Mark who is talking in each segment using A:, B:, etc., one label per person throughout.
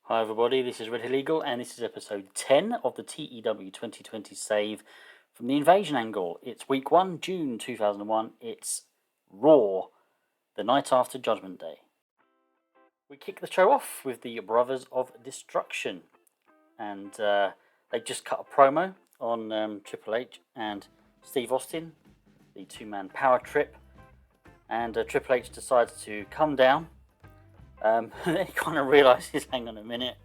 A: Hi everybody, this is Red Hill Eagle and this is episode 10 of the TEW2020 save from the invasion angle. It's week 1, June 2001. It's Raw, the night after Judgment Day. We kick the show off with the Brothers of Destruction, and they just cut a promo on Triple H and Steve Austin, the two-man power trip, and Triple H decides to come down. Then he kind of realises, hang on a minute,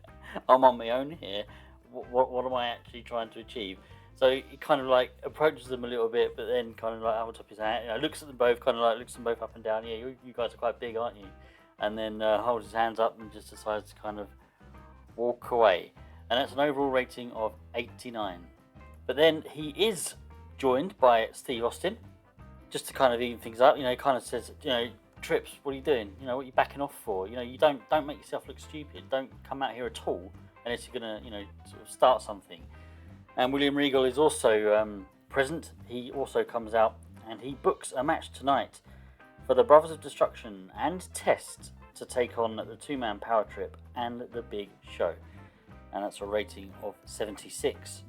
A: I'm on my own here. What am I actually trying to achieve? So he kind of like approaches them a little bit, but then kind of like holds up his hand, looks at them both, kind of like looks them both up and down. Yeah, you guys are quite big, aren't you? And then holds his hands up and just decides to kind of walk away. And that's an overall rating of 89. But then he is joined by Steve Austin, just to kind of even things up. He kind of says, Trips, what are you doing? What are you backing off for? You don't make yourself look stupid. Don't come out here at all unless you're gonna, sort of start something. And William Regal is also present. He also comes out and he books a match tonight for the Brothers of Destruction and Test to take on the two-man power trip and the Big Show. And that's a rating of 76.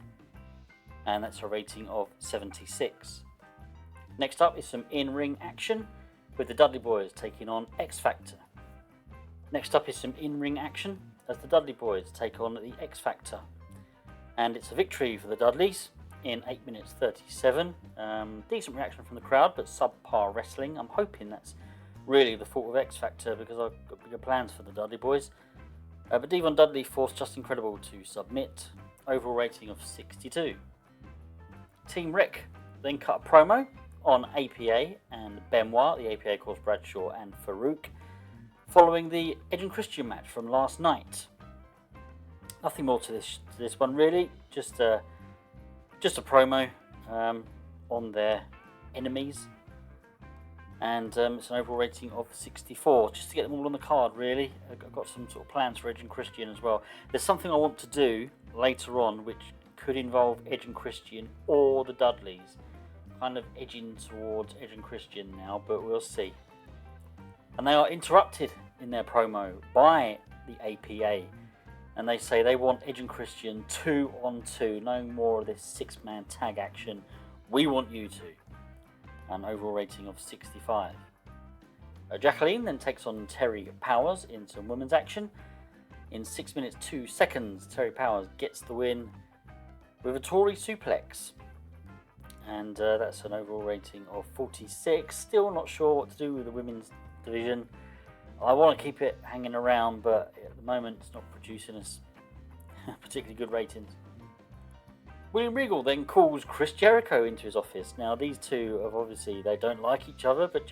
A: And that's a rating of 76. Next up is some in-ring action with the Dudley Boys taking on X Factor. Next up is some in-ring action as the Dudley Boys take on the X Factor. And it's a victory for the Dudleys in 8 minutes 37. Decent reaction from the crowd, but subpar wrestling. I'm hoping that's really the fault of X Factor because I've got bigger plans for the Dudley Boys. But Devon Dudley forced Just Incredible to submit. Overall rating of 62. Team Rick then cut a promo on APA and Benoit. The APA, of course, Bradshaw and Farouk, following the Edge and Christian match from last night. Nothing more to this one really. Just a promo on their enemies, and it's an overall rating of 64. Just to get them all on the card, really. I've got some sort of plans for Edge and Christian as well. There's something I want to do later on, which could involve Edge and Christian or the Dudleys. Kind of edging towards Edge and Christian now, but we'll see. And they are interrupted in their promo by the APA, and they say they want Edge and Christian 2-on-2, no more of this six-man tag action. We want you to. An overall rating of 65. Jacqueline then takes on Terry Powers in some women's action. In 6 minutes 2 seconds, Terry Powers gets the win with a Tory suplex. And that's an overall rating of 46. Still not sure what to do with the women's division. I want to keep it hanging around, but at the moment it's not producing us particularly good ratings. William Regal then calls Chris Jericho into his office. Now these two have obviously, they don't like each other, but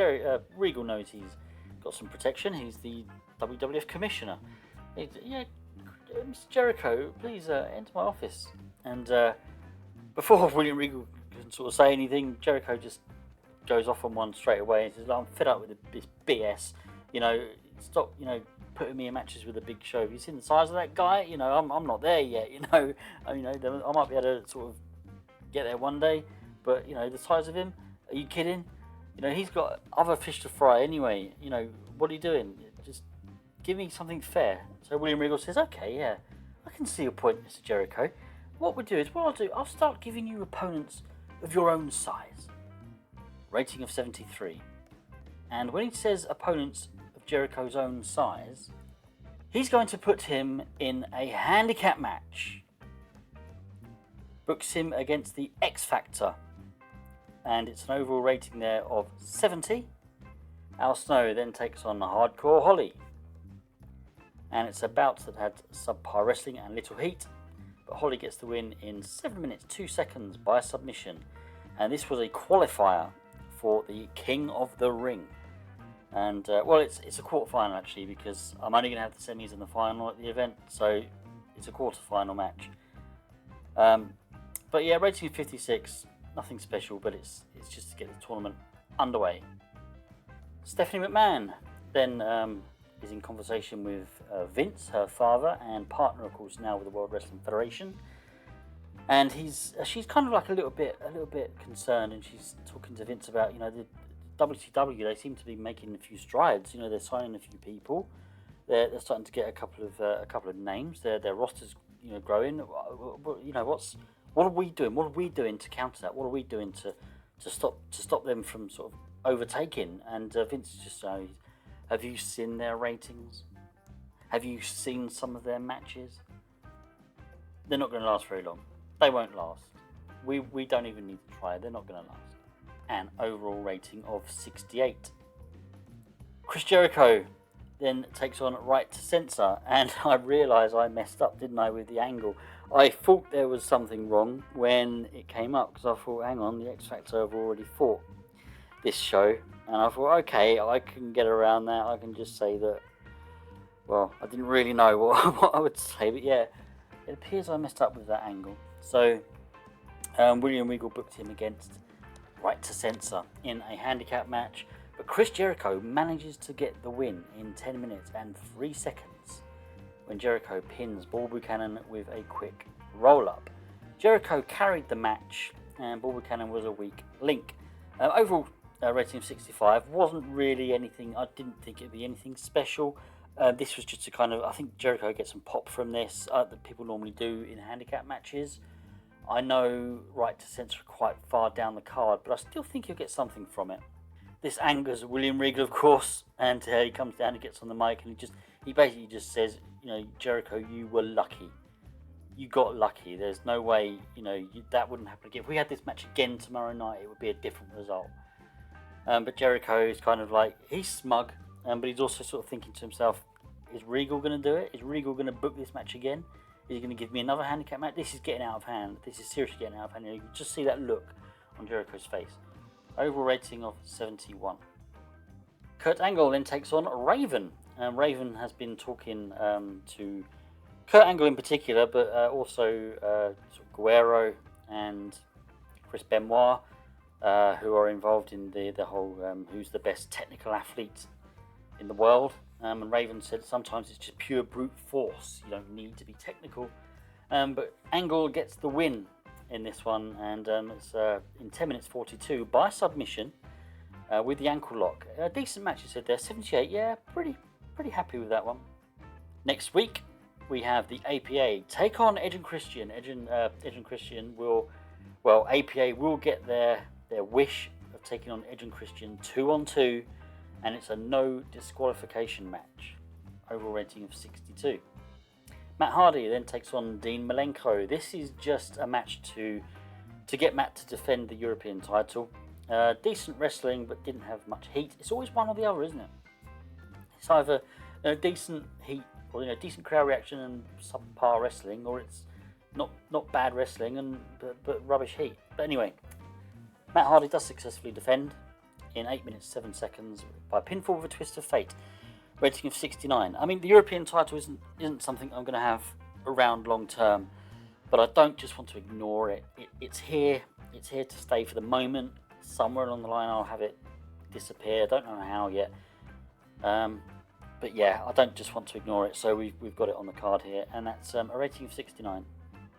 A: Regal knows he's got some protection. He's the WWF commissioner. Mr. Jericho, please enter my office. And before William Regal can sort of say anything, Jericho just goes off on one straight away and says, I'm fed up with this BS. Stop, putting me in matches with a Big Show. Have you seen the size of that guy? I'm not there yet. I might be able to sort of get there one day, but the size of him, are you kidding? He's got other fish to fry anyway. What are you doing? Just give me something fair. So William Regal says, okay, yeah, I can see your point, Mr. Jericho. What I'll start giving you opponents of your own size. Rating of 73. And when he says opponents of Jericho's own size, he's going to put him in a handicap match. Books him against the X Factor. And it's an overall rating there of 70. Al Snow then takes on the Hardcore Holly. And it's a bout that had subpar wrestling and little heat. But Holly gets the win in 7 minutes 2 seconds by submission. And this was a qualifier for the King of the Ring. And, it's a quarter-final actually, because I'm only going to have the semis and the final at the event, so it's a quarter-final match. But yeah, rating of 56, nothing special, but it's just to get the tournament underway. Stephanie McMahon then is in conversation with Vince, her father, and partner, of course, now with the World Wrestling Federation. And she's kind of like a little bit concerned, and she's talking to Vince about, the WCW. They seem to be making a few strides. They're signing a few people. they're starting to get a couple of names. Their rosters growing. What are we doing? What are we doing to counter that? What are we doing to stop them from sort of overtaking? And Vince just have you seen their ratings? Have you seen some of their matches? They're not going to last very long. They won't last. We don't even need to try. They're not going to last. An overall rating of 68. Chris Jericho then takes on Right to Censor, and I realise I messed up, didn't I, with the angle. I thought there was something wrong when it came up, because I thought, hang on, the X Factor have already fought this show, and I thought, okay, I can get around that. I can just say that, well, I didn't really know what I would say, but yeah, it appears I messed up with that angle. So William Regal booked him against Right to Censor in a handicap match, but Chris Jericho manages to get the win in 10 minutes and 3 seconds when Jericho pins Bull Buchanan with a quick roll-up. Jericho carried the match, and Bull Buchanan was a weak link. Overall rating of 65 wasn't really anything. I didn't think it'd be anything special. This was just a kind of, I think Jericho gets some pop from this that people normally do in handicap matches. I know Right to Censor quite far down the card, but I still think he'll get something from it. This angers William Regal, of course, and he comes down and gets on the mic, and he basically just says, Jericho, you were lucky. You got lucky. There's no way, that wouldn't happen again. If we had this match again tomorrow night, it would be a different result. But Jericho is kind of like, he's smug, but he's also sort of thinking to himself, is Regal going to do it? Is Regal going to book this match again? Is he going to give me another handicap match? This is getting out of hand. This is seriously getting out of hand. You can just see that look on Jericho's face. Overall rating of 71. Kurt Angle then takes on Raven. Raven has been talking to Kurt Angle in particular, but also Guerrero and Chris Benoit, who are involved in the whole who's the best technical athlete in the world. And Raven said sometimes it's just pure brute force. You don't need to be technical. But Angle gets the win in this one, and it's in 10 minutes 42 by submission with the ankle lock. A decent match, he said there. 78, yeah, pretty happy with that one. Next week we have the APA take on Edge and Christian. Edge and Christian APA will get their wish of taking on Edge and Christian 2-on-2, and it's a no disqualification match. Overall rating of 62. Matt Hardy then takes on Dean Malenko. This is just a match to get Matt to defend the European title. Decent wrestling, but didn't have much heat. It's always one or the other, isn't it? It's either decent heat, or decent crowd reaction and subpar wrestling, or it's not bad wrestling but rubbish heat. But anyway, Matt Hardy does successfully defend in 8 minutes 7 seconds by pinfall with a twist of fate. Rating of 69. I mean, the European title isn't something I'm going to have around long term, but I don't just want to ignore it. It's here. It's here to stay for the moment. Somewhere along the line, I'll have it disappear. I don't know how yet. But yeah, I don't just want to ignore it. So we've got it on the card here, and that's a rating of 69.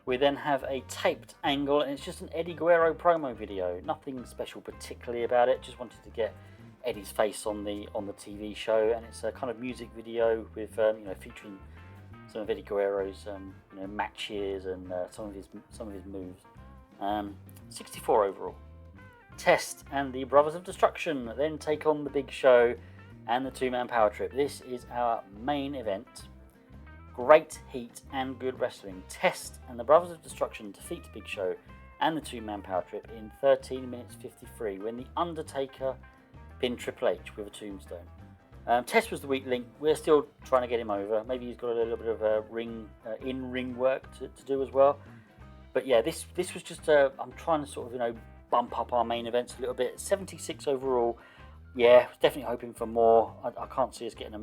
A: We then have a taped Angle, and it's just an Eddie Guerrero promo video. Nothing special particularly about it. Just wanted to get Eddie's face on the TV show, and it's a kind of music video with featuring some of Eddie Guerrero's matches and some of his moves. 64 overall. Test and the Brothers of Destruction then take on the Big Show and the two-man power trip. This is our main event. Great heat and good wrestling. Test and the Brothers of Destruction defeat Big Show and the two-man power trip in 13 minutes 53 when the Undertaker pinned Triple H with a tombstone. Test was the weak link. We're still trying to get him over. Maybe he's got a little bit of in-ring work to do as well. But yeah, this was just I'm trying to sort of bump up our main events a little bit. 76 overall. Yeah, definitely hoping for more. I can't see us getting a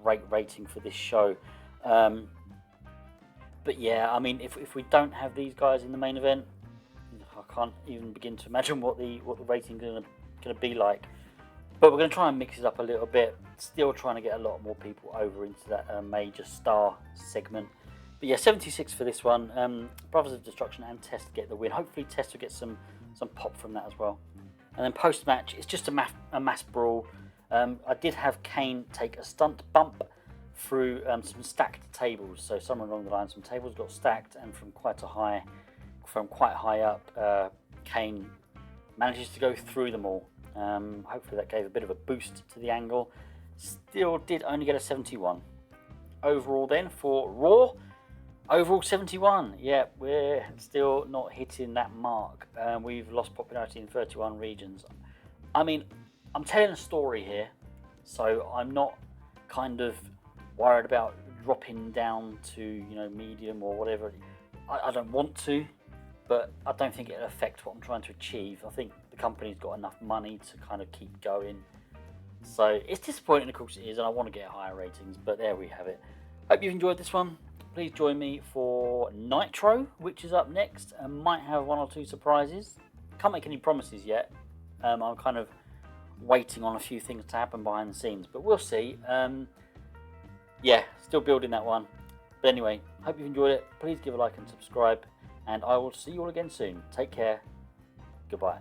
A: great rating for this show. But yeah, I mean, if we don't have these guys in the main event, I can't even begin to imagine what the rating is going to be like. But we're going to try and mix it up a little bit. Still trying to get a lot more people over into that major star segment. But yeah, 76 for this one. Brothers of Destruction and Test get the win. Hopefully Test will get some pop from that as well. And then post-match, it's just a mass brawl. I did have Kane take a stunt bump through some stacked tables. So somewhere along the line, some tables got stacked, and from quite high up, Kane manages to go through them all. Hopefully that gave a bit of a boost to the angle. Still did only get a 71. Overall then for Raw, overall 71. Yeah, we're still not hitting that mark. We've lost popularity in 31 regions. I mean, I'm telling a story here, so I'm not kind of worried about dropping down to, you know, medium or whatever. I don't want to, but I don't think it'll affect what I'm trying to achieve. I think the company's got enough money to kind of keep going. So it's disappointing, of course it is, and I want to get higher ratings, but there we have it. Hope you've enjoyed this one. Please join me for Nitro, which is up next, and might have one or two surprises. Can't make any promises yet. I'm kind of waiting on a few things to happen behind the scenes, but we'll see. Yeah, still building that one. But anyway, hope you've enjoyed it. Please give a like and subscribe, and I will see you all again soon. Take care. Goodbye.